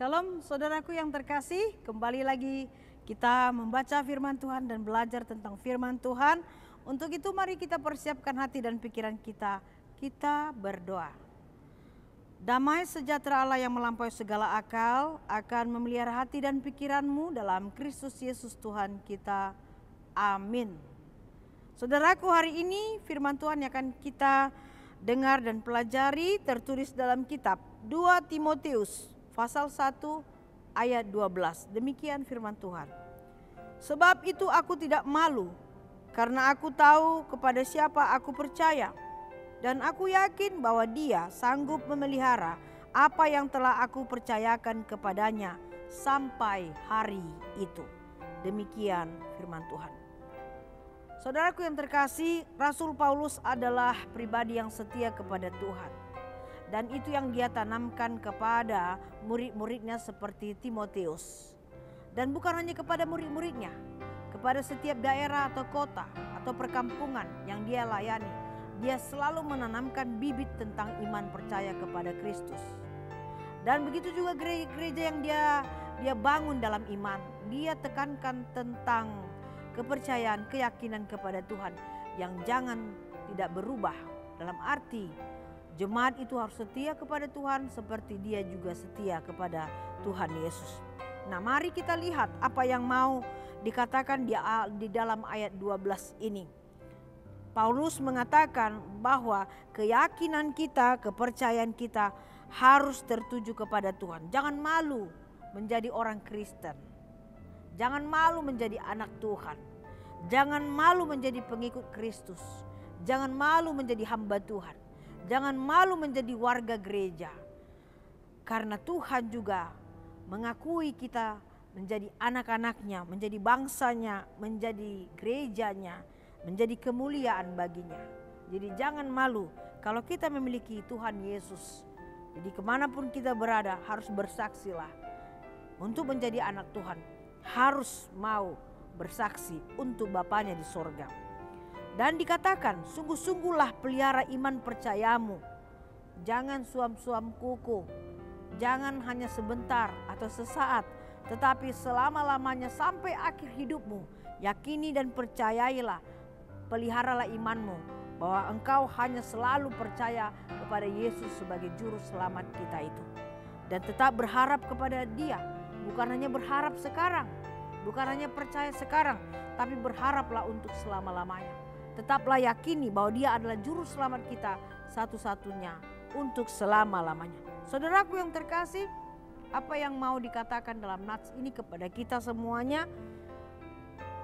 Shalom saudaraku yang terkasih, kembali lagi kita membaca firman Tuhan dan belajar tentang firman Tuhan. Untuk itu mari kita persiapkan hati dan pikiran kita berdoa. Damai sejahtera Allah yang melampaui segala akal akan memelihara hati dan pikiranmu dalam Kristus Yesus Tuhan kita. Amin. Saudaraku, hari ini firman Tuhan yang akan kita dengar dan pelajari tertulis dalam kitab 2 Timotius pasal 1 ayat 12. Demikian firman Tuhan. Sebab itu aku tidak malu, karena aku tahu kepada siapa aku percaya, dan aku yakin bahwa Dia sanggup memelihara apa yang telah aku percayakan kepadanya sampai hari itu. Demikian firman Tuhan. Saudaraku yang terkasih, Rasul Paulus adalah pribadi yang setia kepada Tuhan. Dan itu yang dia tanamkan kepada murid-muridnya seperti Timotius. Dan bukan hanya kepada murid-muridnya, kepada setiap daerah atau kota atau perkampungan yang dia layani. Dia selalu menanamkan bibit tentang iman percaya kepada Kristus. Dan begitu juga gereja yang dia bangun dalam iman. Dia tekankan tentang kepercayaan, keyakinan kepada Tuhan yang tidak berubah. Dalam arti jemaat itu harus setia kepada Tuhan seperti dia juga setia kepada Tuhan Yesus. Nah, mari kita lihat apa yang mau dikatakan di dalam ayat 12 ini. Paulus mengatakan bahwa keyakinan kita, kepercayaan kita harus tertuju kepada Tuhan. Jangan malu menjadi orang Kristen. Jangan malu menjadi anak Tuhan. Jangan malu menjadi pengikut Kristus. Jangan malu menjadi hamba Tuhan. Jangan malu menjadi warga gereja. Karena Tuhan juga mengakui kita menjadi anak-anaknya, menjadi bangsanya, menjadi gerejanya, menjadi kemuliaan baginya. Jadi jangan malu kalau kita memiliki Tuhan Yesus. Jadi kemanapun kita berada harus bersaksilah. Untuk menjadi anak Tuhan harus mau bersaksi untuk Bapanya di sorga. Dan dikatakan, sungguh-sungguhlah pelihara iman percayamu. Jangan suam-suam kuku. Jangan hanya sebentar atau sesaat, tetapi selama-lamanya sampai akhir hidupmu. Yakini dan percayailah, peliharalah imanmu, bahwa engkau hanya selalu percaya kepada Yesus sebagai juru selamat kita itu. Dan tetap berharap kepada Dia, bukan hanya berharap sekarang, bukan hanya percaya sekarang, tapi berharaplah untuk selama-lamanya. Tetaplah yakini bahwa Dia adalah juru selamat kita satu-satunya untuk selama-lamanya. Saudaraku yang terkasih, apa yang mau dikatakan dalam nats ini kepada kita semuanya?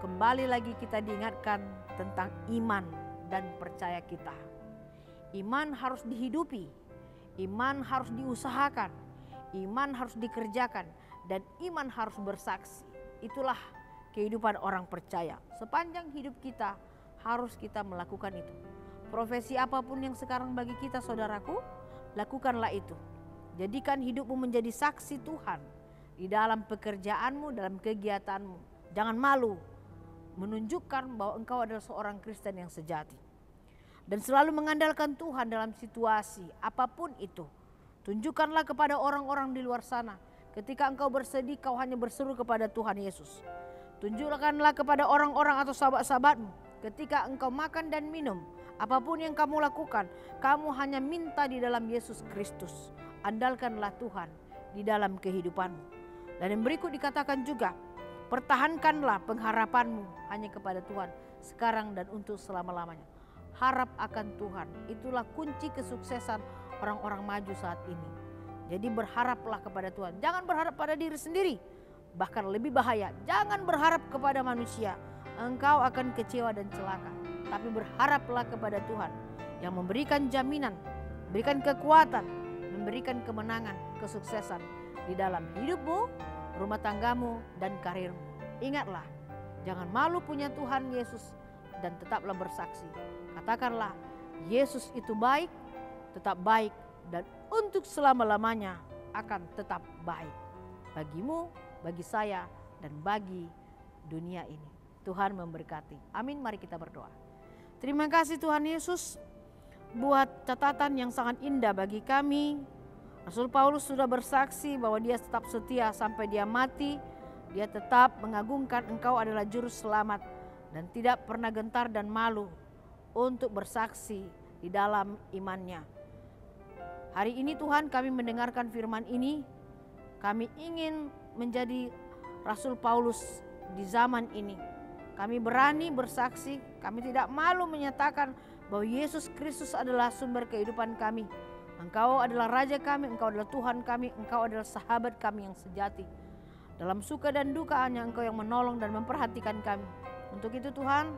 Kembali lagi kita diingatkan tentang iman dan percaya kita. Iman harus dihidupi, iman harus diusahakan, iman harus dikerjakan, dan iman harus bersaksi. Itulah kehidupan orang percaya. Sepanjang hidup kita harus kita melakukan itu. Profesi apapun yang sekarang bagi kita, saudaraku, lakukanlah itu. Jadikan hidupmu menjadi saksi Tuhan di dalam pekerjaanmu, dalam kegiatanmu. Jangan malu menunjukkan bahwa engkau adalah seorang Kristen yang sejati. Dan selalu mengandalkan Tuhan dalam situasi apapun itu. Tunjukkanlah kepada orang-orang di luar sana, ketika engkau bersedih, kau hanya berseru kepada Tuhan Yesus. Tunjukkanlah kepada orang-orang atau sahabat-sahabatmu, ketika engkau makan dan minum, apapun yang kamu lakukan, kamu hanya minta di dalam Yesus Kristus. Andalkanlah Tuhan di dalam kehidupanmu. Dan yang berikut dikatakan juga, pertahankanlah pengharapanmu hanya kepada Tuhan sekarang dan untuk selama-lamanya. Harap akan Tuhan, itulah kunci kesuksesan orang-orang maju saat ini. Jadi berharaplah kepada Tuhan, jangan berharap pada diri sendiri. Bahkan lebih bahaya, jangan berharap kepada manusia. Engkau akan kecewa dan celaka. Tapi berharaplah kepada Tuhan yang memberikan jaminan, memberikan kekuatan, memberikan kemenangan, kesuksesan di dalam hidupmu, rumah tanggamu, dan karirmu. Ingatlah, jangan malu punya Tuhan Yesus dan tetaplah bersaksi. Katakanlah, Yesus itu baik, tetap baik, dan untuk selama-lamanya akan tetap baik. Bagimu, bagi saya, dan bagi dunia ini. Tuhan memberkati. Amin, mari kita berdoa. Terima kasih Tuhan Yesus buat catatan yang sangat indah bagi kami. Rasul Paulus sudah bersaksi bahwa dia tetap setia sampai dia mati. Dia tetap mengagungkan Engkau adalah juru selamat dan tidak pernah gentar dan malu untuk bersaksi di dalam imannya. Hari ini Tuhan, kami mendengarkan firman ini. Kami ingin menjadi Rasul Paulus di zaman ini. Kami berani bersaksi, kami tidak malu menyatakan bahwa Yesus Kristus adalah sumber kehidupan kami. Engkau adalah Raja kami, Engkau adalah Tuhan kami, Engkau adalah sahabat kami yang sejati. Dalam suka dan duka hanya Engkau yang menolong dan memperhatikan kami. Untuk itu Tuhan,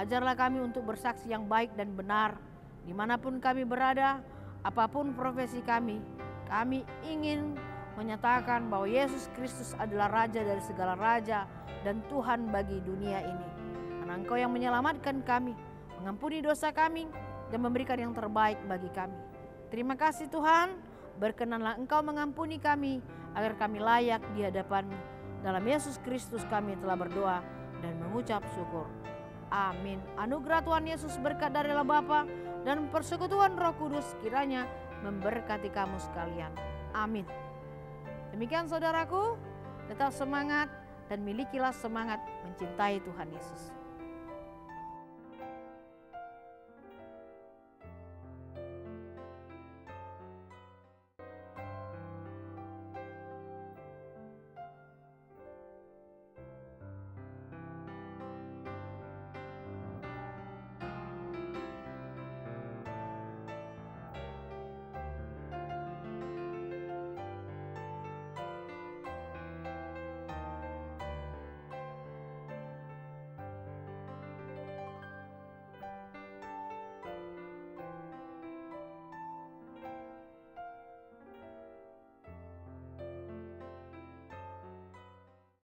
ajarlah kami untuk bersaksi yang baik dan benar. Dimanapun kami berada, apapun profesi kami ingin menyatakan bahwa Yesus Kristus adalah Raja dari segala raja dan Tuhan bagi dunia ini. Karena Engkau yang menyelamatkan kami, mengampuni dosa kami, dan memberikan yang terbaik bagi kami. Terima kasih Tuhan, berkenanlah Engkau mengampuni kami, agar kami layak di hadapan-Mu. Dalam Yesus Kristus kami telah berdoa dan mengucap syukur. Amin. Anugerah Tuhan Yesus, berkat dari Allah Bapa dan persekutuan Roh Kudus kiranya memberkati kamu sekalian. Amin. Demikian saudaraku, tetap semangat dan milikilah semangat mencintai Tuhan Yesus.